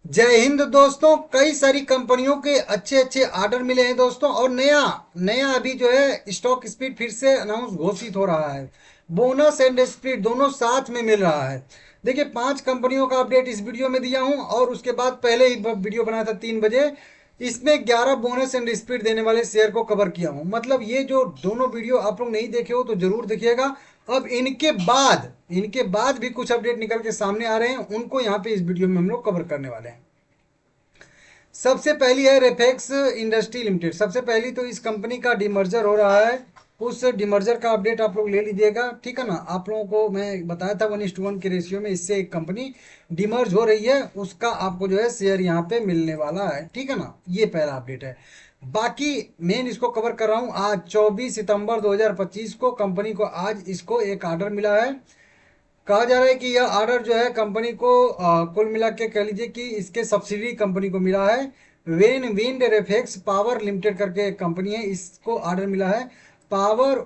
जय हिंद दोस्तों। कई सारी कंपनियों के अच्छे अच्छे ऑर्डर मिले हैं दोस्तों, और नया नया अभी जो है स्टॉक स्प्लिट फिर से अनाउंस घोषित हो रहा है। बोनस एंड स्प्लिट दोनों साथ में मिल रहा है। देखिए, 5 कंपनियों का अपडेट इस वीडियो में दिया हूं, और उसके बाद पहले ही वीडियो बनाया था 3 बजे। इसमें 11 बोनस एंड स्प्लिट देने वाले शेयर को कवर किया हूं। मतलब ये जो दोनों वीडियो आप लोग नहीं देखे हो तो जरूर देखिएगा। अब इनके बाद भी कुछ अपडेट निकल के सामने आ रहे हैं, उनको यहाँ पे इस वीडियो में हम लोग कवर करने वाले हैं। सबसे पहली है रेफेक्स इंडस्ट्री लिमिटेड। सबसे पहली तो इस कंपनी का डिमर्जर हो रहा है। उस डिमर्जर का अपडेट आप लोग ले लीजिएगा, ठीक है ना। आप लोगों को मैं बताया था 1:1 के रेशियो में इससे एक कंपनी डिमर्ज हो रही है, उसका आपको जो है शेयर यहाँ पे मिलने वाला है, ठीक है ना। ये पहला अपडेट है। बाकी मेन इसको कवर कर रहा हूँ। आज 24 सितंबर 2025 को कंपनी को आज इसको एक ऑर्डर मिला है। कहा जा रहा है कि यह ऑर्डर जो है कंपनी को कुल मिला के कह लीजिए कि इसके सब्सिडी कंपनी को मिला है। When wind Refex power limited करके एक कंपनी है, इसको ऑर्डर मिला है पावर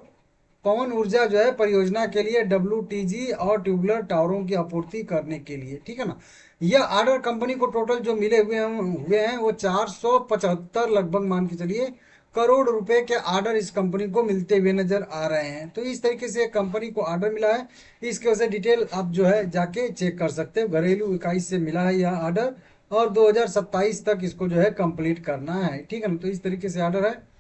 पवन ऊर्जा जो है परियोजना के लिए WTG और ट्यूबुलर टावरों की आपूर्ति करने के लिए, ठीक है ना। यह ऑर्डर कंपनी को टोटल जो मिले हुए हैं वो 475 लगभग मान के चलिए करोड़ रुपए के ऑर्डर इस कंपनी को मिलते हुए नजर आ रहे हैं। तो इस तरीके से कंपनी को ऑर्डर मिला है। इसके वजह से डिटेल आप जो है जाके चेक कर सकते हो। घरेलू इकाई से मिला है यह ऑर्डर, और 2027 तक इसको जो है कंप्लीट करना है, ठीक है ना। तो इस तरीके से ऑर्डर है।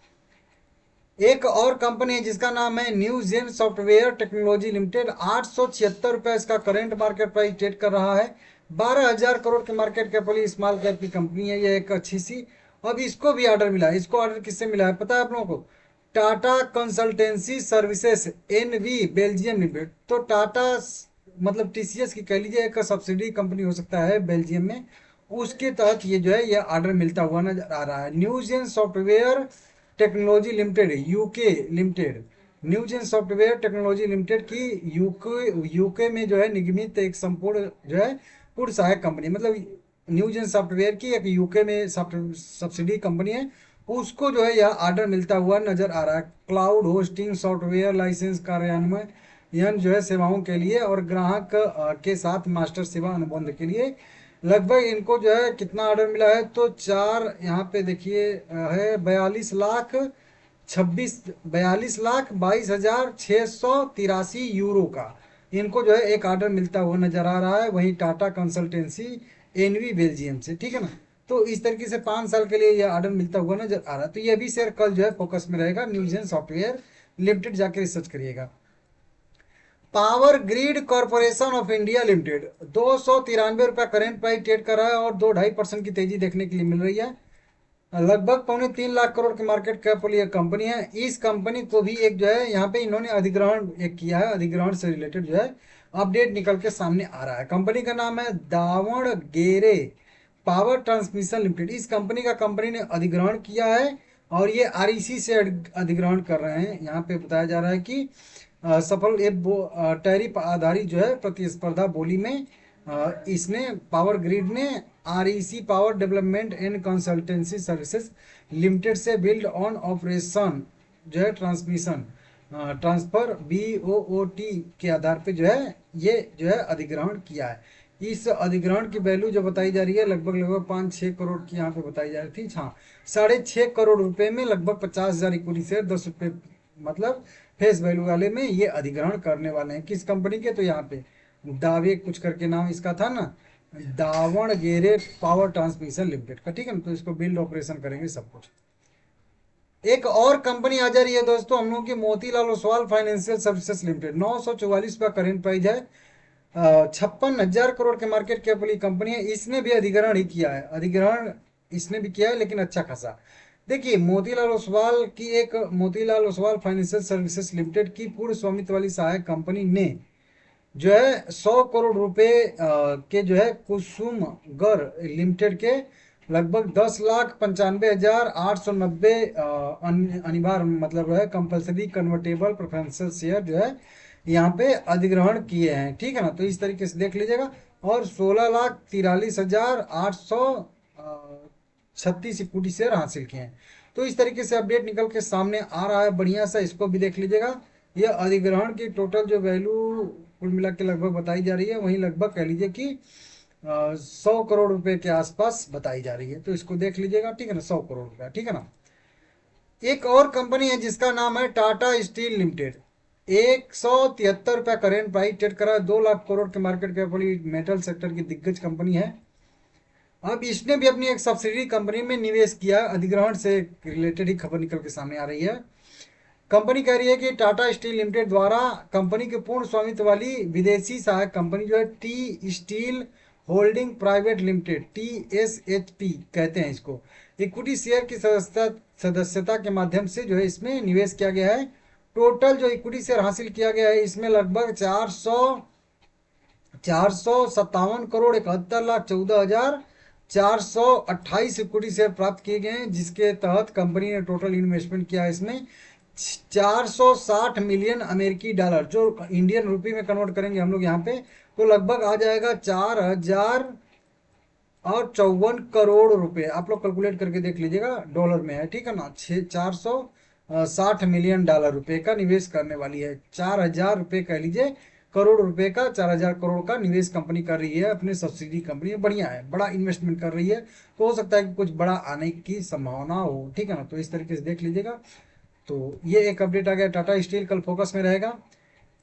एक और कंपनी है जिसका नाम है New Gen Software Technology Limited. 876 रुपये इसका करेंट मार्केट प्राइस ट्रेड कर रहा है। 12,000 करोड़ के मार्केट कैप वाली स्मॉल कैप की कंपनी है, ये एक अच्छी सी। अब इसको भी ऑर्डर मिला है। इसको ऑर्डर किससे मिला है पता है आप लोगों को? Tata consultancy services NV Belgium limited. तो टाटा मतलब TCS की कह लीजिए एक सब्सिडी कंपनी हो सकता है बेल्जियम में, उसके तहत ये जो है ये ऑर्डर मिलता हुआ नजर आ रहा है। Newgen software Technology limited UK limited. Newgen software Technology limited की यूके में जो है निगमित एक संपूर्ण जो है पूर्ण सहायक कंपनी, मतलब न्यूजेन सॉफ्टवेयर की एक यूके में सब्सिडी कंपनी है। उसको जो है यह ऑर्डर मिलता हुआ नजर आ रहा है। क्लाउड होस्टिंग सॉफ्टवेयर लाइसेंस कार्यान्वयन जो है सेवाओं के लिए और ग्राहक के साथ मास्टर सेवा अनुबंध के लिए लगभग इनको जो है कितना ऑर्डर मिला है तो चार यहाँ पे देखिए है 42,22,683 यूरो का इनको जो है एक ऑर्डर मिलता हुआ नजर आ रहा है, वहीं टाटा कंसल्टेंसी NV बेल्जियम से, ठीक है ना। तो इस तरीके से 5 साल के लिए यह ऑर्डर मिलता हुआ नजर आ रहा है। तो यह भी शेयर कल जो है फोकस में रहेगा। न्यूजेन सॉफ्टवेयर लिमिटेड जाके रिसर्च करिएगा। Power grid corporation of India limited 293 रुपया करेंट प्राइस ट्रेड कर रहा है, और 2-2.5% की तेजी देखने के लिए मिल रही है। लगभग 3.25 लाख करोड़ की मार्केट कैप वाली एक कंपनी है। इस कंपनी को भी एक जो है यहाँ पे इन्होंने अधिग्रहण एक किया है। अधिग्रहण से रिलेटेड जो है अपडेट निकल के सामने आ रहा है। कंपनी का नाम है दावणगेरे पावर ट्रांसमिशन लिमिटेड। इस कंपनी का कंपनी ने अधिग्रहण किया है, और ये REC से अधिग्रहण कर रहे हैं। यहाँ पे बताया जा रहा है कि सफल टैरिफ आधारित जो है प्रतिस्पर्धा बोली में इसने पावर ग्रिड ने REC power development and consultancy services limited से बिल्ड ऑन ऑपरेशन जो है ट्रांसमिशन ट्रांसफर BOOT के आधार पे जो है ये जो है अधिग्रहण किया है। इस अधिग्रहण की वैल्यू जो बताई जा रही है लगभग लगभग 5-6 करोड़ की यहाँ पे बताई जा रही थी। हाँ, 6.5 करोड़ रुपए में लगभग 50,000 इक्विटी शेयर 10 रुपये मतलब फेस वैल्यू वाले में ये अधिग्रहण करने वाले हैं। किस कंपनी के? तो यहाँ पे दावे कुछ करके नाम इसका था ना, दावणगेरे पावर ट्रांसमिशन लिमिटेड का, ठीक है ना। तो इसको बिल्ड ऑपरेशन करेंगे सब कुछ। एक और कंपनी आ जा रही है दोस्तों हम लोग की, Motilal Oswal financial services limited. 944 रुपया करेंट प्राइस है। 56,000 करोड़ के मार्केट कैप वाली कंपनी है। इसने भी अधिग्रहण ही किया है। अधिग्रहण इसने भी किया है, लेकिन अच्छा खासा। देखिए, Motilal Oswal financial services limited की पूर्ण स्वामित्व वाली सहायक कंपनी ने जो है 100 करोड़ रुपए के जो है कुसुमगर लिमिटेड के लगभग 10,95,890 अनिवार्य मतलब है कंपलसरी कन्वर्टेबल प्रेफरेंशियल शेयर जो है यहाँ पे अधिग्रहण किए हैं, ठीक है ना। तो इस तरीके से देख लीजिएगा। और 16,43,836 इक्विटी शेयर हासिल किए हैं। तो इस तरीके से अपडेट निकल के सामने आ रहा है बढ़िया सा, इसको भी देख लीजिएगा। यह अधिग्रहण की टोटल जो वैल्यू कुल मिला के लगभग बताई जा रही है, वहीं लगभग कह लीजिए कि 100 करोड़ रुपए के आसपास बताई जा रही है, तो इसको देख लीजिएगा, ठीक है ना, 100 करोड़ रुपया, ठीक है ना। एक और कंपनी है जिसका नाम है टाटा स्टील लिमिटेड। 173 रुपया करेंट प्राइस ट्रेड करा है, 2 लाख करोड़ के मार्केट कैपिटल, मेटल सेक्टर की दिग्गज कंपनी है। अब इसने भी अपनी एक सब्सिडी कंपनी में निवेश किया, अधिग्रहण से रिलेटेड ही खबर निकल के सामने आ रही है। कंपनी कह रही है कि टाटा स्टील लिमिटेड द्वारा कंपनी के पूर्ण स्वामित्व वाली विदेशी सहायक कंपनी जो है T steel holding private limited, TSHP कहते हैं इसको, इक्विटी शेयर की सदस्यता के माध्यम से जो है इसमें निवेश किया गया है। टोटल जो इक्विटी शेयर हासिल किया गया है इसमें लगभग 457 करोड़ 71 लाख 14,428 इक्विटी शेयर प्राप्त किए गए हैं, जिसके तहत कंपनी ने टोटल इन्वेस्टमेंट किया है इसमें 460 मिलियन अमेरिकी डॉलर, जो इंडियन रुपी में कन्वर्ट करेंगे हम लोग यहाँ पे तो लगभग आ जाएगा 4,054 रुपए। आप लोग कैलकुलेट करके देख लीजिएगा, डॉलर में है, ठीक है ना। 460 मिलियन डॉलर रुपए का निवेश करने वाली है। 4,000 रुपए कह लीजिए, करोड़ रुपए का 4,000 करोड़ का निवेश कंपनी कर रही है अपने सब्सिडी कंपनी में। बढ़िया है, बड़ा इन्वेस्टमेंट कर रही है, तो हो सकता है कि कुछ बड़ा आने की संभावना हो, ठीक है ना। तो इस तरीके से देख लीजिएगा। तो ये एक अपडेट आ गया टाटा स्टील, कल फोकस में रहेगा।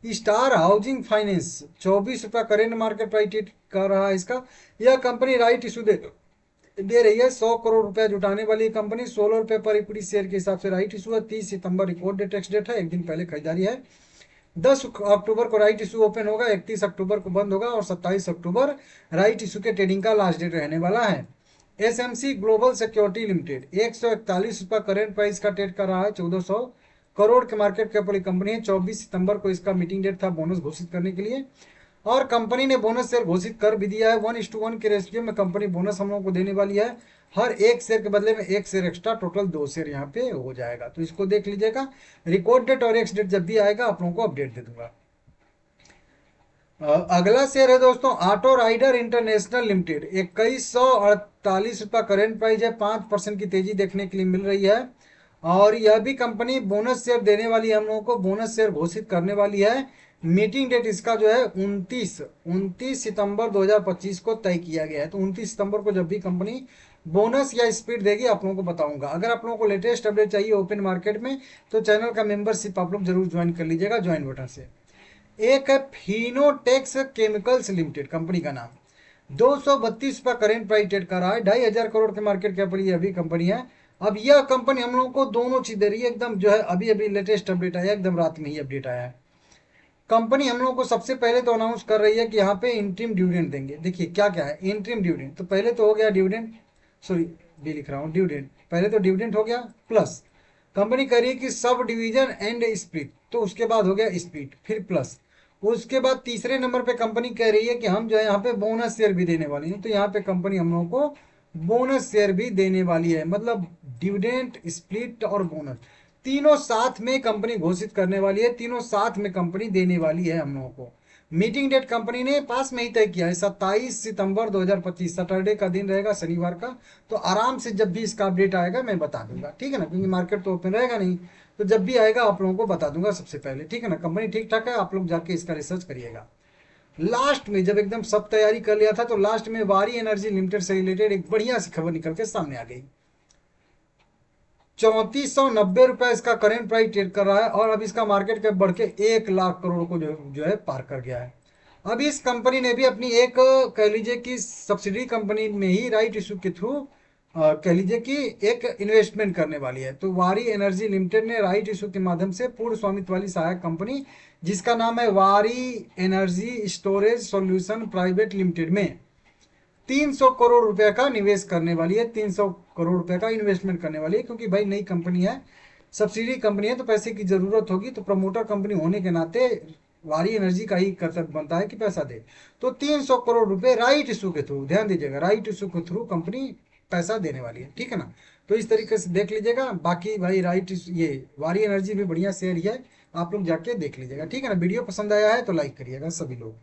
स्टार हाउसिंग फाइनेंस 24 रुपया करेंट मार्केट प्राइस कर रहा है इसका। यह कंपनी राइट इशू दे रही है, 100 करोड़ रुपया जुटाने वाली कंपनी। 16 रुपये पर इक्विटी शेयर के हिसाब से राइट इशू है। 30 सितंबर रिकॉर्ड डेट, टेक्स डेट है, एक दिन पहले खरीदारी है। 10 अक्टूबर को राइट इशू ओपन होगा, 31 अक्टूबर को बंद होगा और 27 अक्टूबर राइट इशू के ट्रेडिंग का लास्ट डेट रहने वाला है। SMC ग्लोबल सिक्योरिटी लिमिटेड 141 रुपया करेंट प्राइस का ट्रेड कर रहा है। 1400 करोड़ के मार्केट कैप वाली कंपनी है। 24 सितंबर को इसका मीटिंग डेट था बोनस घोषित करने के लिए, और कंपनी ने बोनस शेयर घोषित कर भी दिया है। 1:1 के रेशियो में कंपनी बोनस हम लोगों को देने वाली है। हर एक शेयर के बदले में एक शेयर एक्स्ट्रा, टोटल 2 शेयर यहाँ पे हो जाएगा। तो इसको देख लीजिएगा, रिकॉर्ड डेट और एक्स डेट जब भी आएगा आप लोगों को अपडेट दे दूंगा। अगला शेयर है दोस्तों ऑटो राइडर इंटरनेशनल लिमिटेड। 2148 रुपया करेंट प्राइस है। 5% की तेजी देखने के लिए मिल रही है, और यह भी कंपनी बोनस शेयर देने वाली है, हम लोगों को बोनस शेयर घोषित करने वाली है। मीटिंग डेट इसका जो है 29 सितंबर 2025 को तय किया गया है। तो 29 सितंबर को जब भी कंपनी बोनस या स्पीड देगी आप लोगों को बताऊंगा। अगर आप लोगों को लेटेस्ट अपडेट चाहिए ओपन मार्केट में, तो चैनल का मेंबरशिप आप लोग जरूर ज्वाइन कर लीजिएगा, ज्वाइन बटन से। एक है फिनोटेक्स केमिकल्स लिमिटेड, कंपनी का नाम। 232 रुपया करेंट प्राइस ट्रेड कर रहा है। 2,500 करोड़ के मार्केट कैप वाली अभी कंपनी है। अब यह कंपनी हम लोगों को दोनों चीज दे रही है, एकदम जो है अभी अभी लेटेस्ट अपडेट आया, एकदम रात में ही अपडेट आया है। कंपनी हम लोगों को सबसे पहले तो अनाउंस कर रही है कि यहाँ पे इंट्रीम डिविडेंड देंगे। देखिए क्या क्या है इंट्रीम डिविडेंड, तो पहले तो हो गया डिविडेंड, सॉरी भी लिख रहा हूँ डिविडेंड, पहले तो डिविडेंड हो गया, प्लस कंपनी कह रही है कि सब डिवीजन एंड स्प्लिट, तो उसके बाद हो गया स्प्लिट, फिर प्लस। उसके बाद तीसरे नंबर पे कंपनी कह रही है कि हम जो है यहाँ पे बोनस शेयर भी देने वाली है। तो यहाँ पे कंपनी हम लोगों को बोनस शेयर भी देने वाली है, मतलब डिविडेंड, स्प्लिट और बोनस तीनों साथ में कंपनी घोषित करने वाली है, तीनों साथ में कंपनी देने वाली है हम लोगों को। मीटिंग डेट कंपनी ने पास में ही तय किया है, 27 सितंबर 2025, सैटरडे का दिन रहेगा, शनिवार का। तो आराम से जब भी इसका अपडेट आएगा मैं बता दूंगा, ठीक है ना, क्योंकि मार्केट तो ओपन रहेगा नहीं, तो जब भी आएगा आप लोगों को बता दूंगा सबसे पहले, ठीक है ना। कंपनी ठीक ठाक है, आप लोग जाके इसका रिसर्च करिएगा। लास्ट में जब एकदम सब तैयारी कर लिया था, तो लास्ट में वारी एनर्जी लिमिटेड से रिलेटेड एक बढ़िया सी खबर निकल के सामने आ गई। 3490 रुपया इसका करेंट प्राइस ट्रेड कर रहा है, और अब इसका मार्केट कैप बढ़ के 1 लाख करोड़ को जो है पार कर गया है। अब इस कंपनी ने भी अपनी एक कह लीजिए कि सब्सिडी कंपनी में ही राइट इशू के थ्रू कह लीजिए कि एक इन्वेस्टमेंट करने वाली है। तो वारी एनर्जी लिमिटेड ने राइट इशू के माध्यम से पूर्ण स्वामित्व वाली सहायक कंपनी, जिसका नाम है वारी energy storage solution private limited में 300 करोड़ रुपए का निवेश करने वाली है। 300 करोड़ रुपए का इन्वेस्टमेंट करने वाली है, क्योंकि भाई नई कंपनी है, सब्सिडी कंपनी है, तो पैसे की जरूरत होगी। तो प्रमोटर कंपनी होने के नाते वारी एनर्जी का ही कर्तव्य बनता है कि पैसा दे। तो 300 करोड़ रुपए राइट इशू के थ्रू, ध्यान दीजिएगा, राइट इशू के थ्रू कंपनी पैसा देने वाली है, ठीक है ना। तो इस तरीके से देख लीजिएगा। बाकी भाई राइट ये वारी एनर्जी भी बढ़िया शेयर ही है, आप लोग जाके देख लीजिएगा, ठीक है ना। वीडियो पसंद आया है तो लाइक करिएगा सभी लोग।